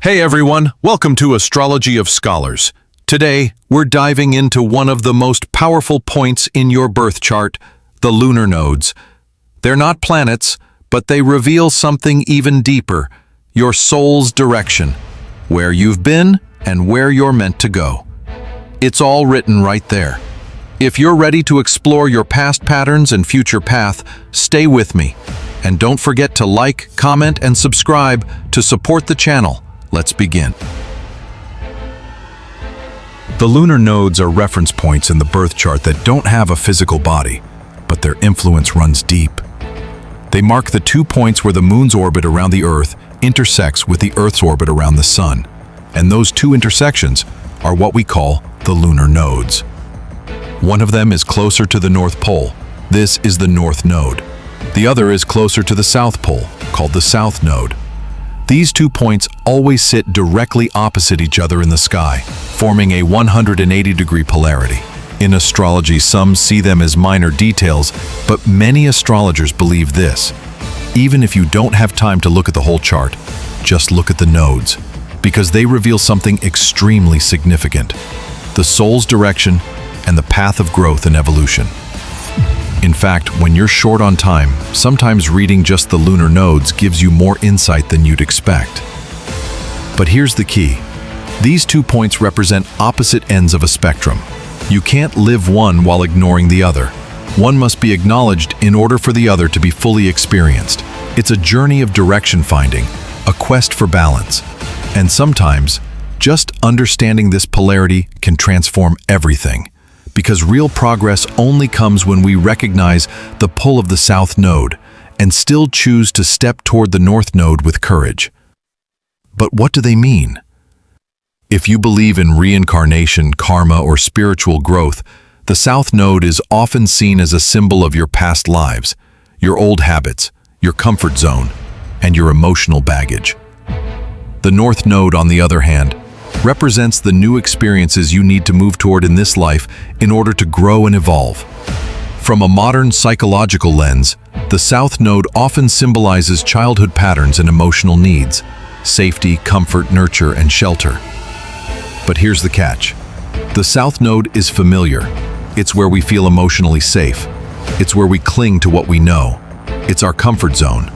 Hey everyone, welcome to Astrology of Scholars. Today, we're diving into one of the most powerful points in your birth chart, the lunar nodes. They're not planets, but they reveal something even deeper, your soul's direction, where you've been and where you're meant to go. It's all written right there. If you're ready to explore your past patterns and future path, stay with me. And don't forget to like, comment, and subscribe to support the channel. Let's begin. The lunar nodes are reference points in the birth chart that don't have a physical body, but their influence runs deep. They mark the 2 points where the moon's orbit around the Earth intersects with the Earth's orbit around the sun, and those 2 intersections are what we call the lunar nodes. One of them is closer to the North Pole. This is the North Node. The other is closer to the South Pole, called the South Node. These 2 points always sit directly opposite each other in the sky, forming a 180-degree polarity. In astrology, some see them as minor details, but many astrologers believe this. Even if you don't have time to look at the whole chart, just look at the nodes, because they reveal something extremely significant: the soul's direction and the path of growth and evolution. In fact, when you're short on time, sometimes reading just the lunar nodes gives you more insight than you'd expect. But here's the key. These 2 points represent opposite ends of a spectrum. You can't live one while ignoring the other. One must be acknowledged in order for the other to be fully experienced. It's a journey of direction finding, a quest for balance. And sometimes, just understanding this polarity can transform everything. Because real progress only comes when we recognize the pull of the South Node and still choose to step toward the North Node with courage. But what do they mean? If you believe in reincarnation, karma, or spiritual growth, the South Node is often seen as a symbol of your past lives, your old habits, your comfort zone, and your emotional baggage. The North Node, on the other hand, represents the new experiences you need to move toward in this life in order to grow and evolve. From a modern psychological lens, the South Node often symbolizes childhood patterns and emotional needs: safety, comfort, nurture, and shelter. But here's the catch. The South Node is familiar. It's where we feel emotionally safe. It's where we cling to what we know. It's our comfort zone.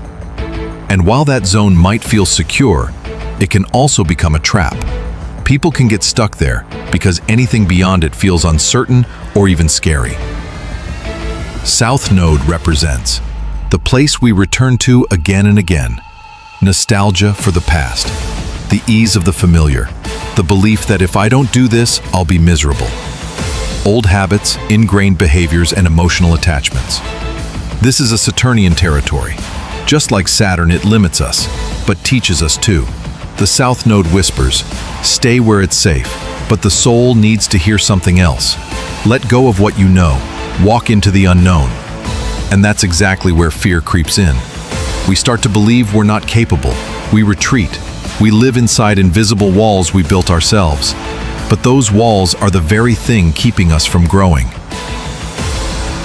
And while that zone might feel secure, it can also become a trap. People can get stuck there because anything beyond it feels uncertain or even scary. South Node represents the place we return to again and again. Nostalgia for the past, the ease of the familiar, the belief that if I don't do this, I'll be miserable. Old habits, ingrained behaviors, and emotional attachments. This is a Saturnian territory. Just like Saturn, it limits us, but teaches us too. The South Node whispers, stay where it's safe, but the soul needs to hear something else. Let go of what you know, walk into the unknown. And that's exactly where fear creeps in. We start to believe we're not capable. We retreat. We live inside invisible walls we built ourselves. But those walls are the very thing keeping us from growing.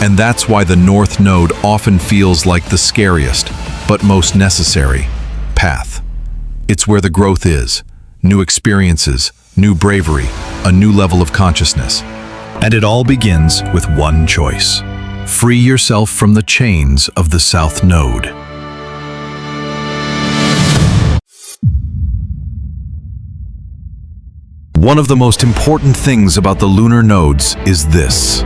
And that's why the North Node often feels like the scariest, but most necessary, path. It's where the growth is, new experiences, new bravery, a new level of consciousness. And it all begins with one choice. Free yourself from the chains of the South Node. One of the most important things about the lunar nodes is this.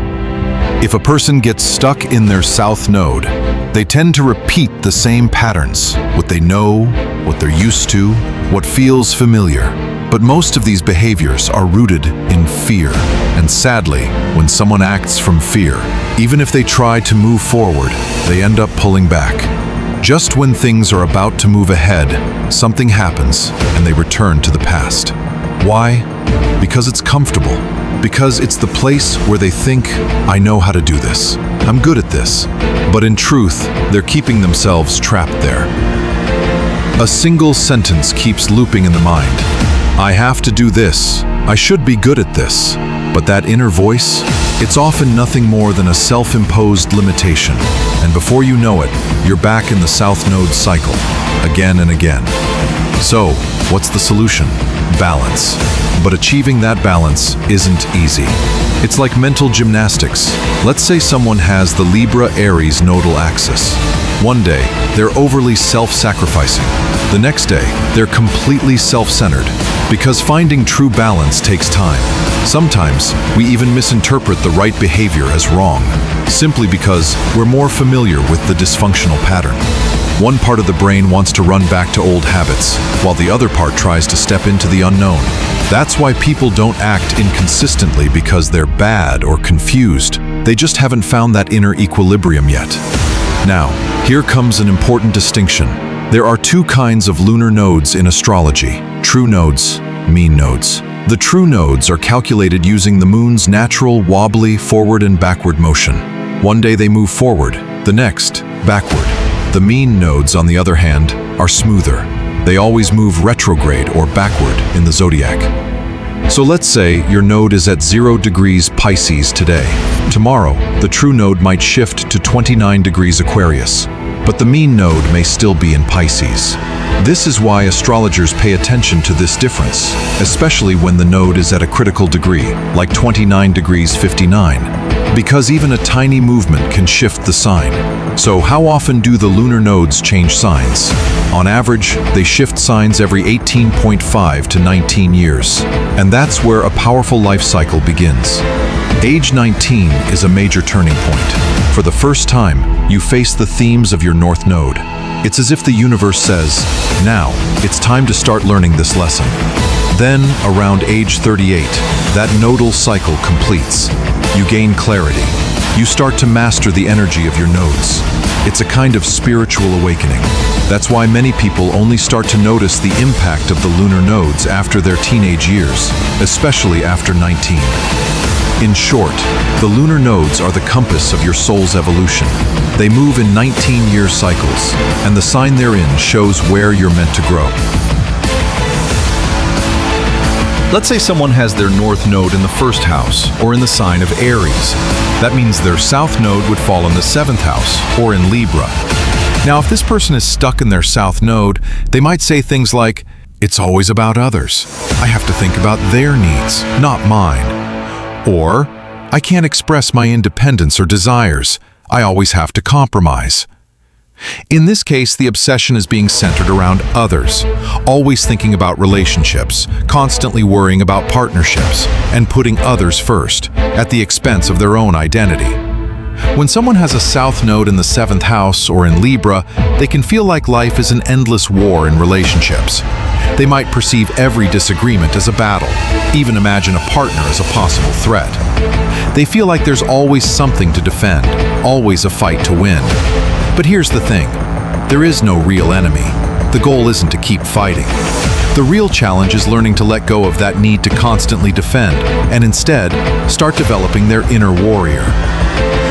If a person gets stuck in their South Node, they tend to repeat the same patterns, what they know, what they're used to, what feels familiar. But most of these behaviors are rooted in fear. And sadly, when someone acts from fear, even if they try to move forward, they end up pulling back. Just when things are about to move ahead, something happens and they return to the past. Why? Because it's comfortable. Because it's the place where they think, I know how to do this. I'm good at this. But in truth, they're keeping themselves trapped there. A single sentence keeps looping in the mind. I have to do this. I should be good at this. But that inner voice, it's often nothing more than a self-imposed limitation. And before you know it, you're back in the South Node cycle, again and again. So, What's the solution? Balance. But achieving that balance isn't easy. It's like mental gymnastics. Let's say someone has the Libra-Aries nodal axis. One day, they're overly self-sacrificing. The next day, they're completely self-centered. Because finding true balance takes time. Sometimes, we even misinterpret the right behavior as wrong, simply because we're more familiar with the dysfunctional pattern. One part of the brain wants to run back to old habits, while the other part tries to step into the unknown. That's why people don't act inconsistently because they're bad or confused. They just haven't found that inner equilibrium yet. Now, here comes an important distinction. There are two kinds of lunar nodes in astrology: true nodes, mean nodes. The true nodes are calculated using the moon's natural, wobbly, forward and backward motion. One day they move forward, the next, backward. The mean nodes, on the other hand, are smoother. They always move retrograde or backward in the zodiac. So let's say your node is at 0 degrees Pisces today. Tomorrow, the true node might shift to 29 degrees Aquarius, but the mean node may still be in Pisces. This is why astrologers pay attention to this difference, especially when the node is at a critical degree, like 29 degrees 59, because even a tiny movement can shift the sign. So how often do the lunar nodes change signs? On average, they shift signs every 18.5 to 19 years. And that's where a powerful life cycle begins. Age 19 is a major turning point. For the first time, you face the themes of your North Node. It's as if the universe says, now, it's time to start learning this lesson. Then, around age 38, that nodal cycle completes. You gain clarity. You start to master the energy of your nodes. It's a kind of spiritual awakening. That's why many people only start to notice the impact of the lunar nodes after their teenage years, especially after 19. In short, the lunar nodes are the compass of your soul's evolution. They move in 19-year cycles, and the sign they're in shows where you're meant to grow. Let's say someone has their North Node in the first house, or in the sign of Aries. That means their South Node would fall in the 7th house, or in Libra. Now, if this person is stuck in their South Node, they might say things like, "It's always about others. I have to think about their needs, not mine." Or, "I can't express my independence or desires. I always have to compromise." In this case, the obsession is being centered around others, always thinking about relationships, constantly worrying about partnerships, and putting others first, at the expense of their own identity. When someone has a South Node in the 7th house or in Libra, they can feel like life is an endless war in relationships. They might perceive every disagreement as a battle, even imagine a partner as a possible threat. They feel like there's always something to defend, always a fight to win. But here's the thing, there is no real enemy. The goal isn't to keep fighting. The real challenge is learning to let go of that need to constantly defend, and instead, start developing their inner warrior.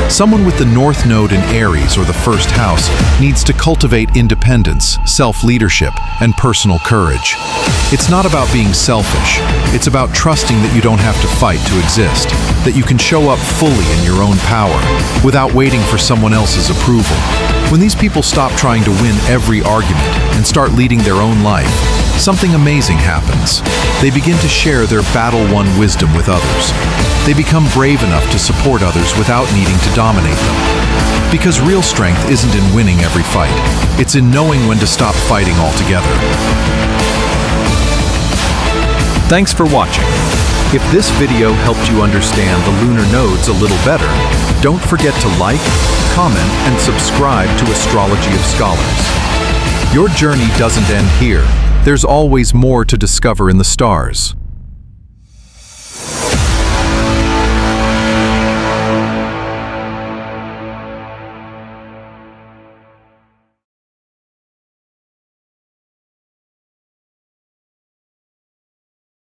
Someone with the North Node in Aries or the 1st house needs to cultivate independence, self-leadership, and personal courage. It's not about being selfish. It's about trusting that you don't have to fight to exist, that you can show up fully in your own power, without waiting for someone else's approval. When these people stop trying to win every argument and start leading their own life, something amazing happens. They begin to share their battle-won wisdom with others. They become brave enough to support others without needing to dominate them. Because real strength isn't in winning every fight. It's in knowing when to stop fighting altogether. Thanks for watching. If this video helped you understand the lunar nodes a little better, don't forget to like, comment, and subscribe to Astrology of Scholars. Your journey doesn't end here. There's always more to discover in the stars.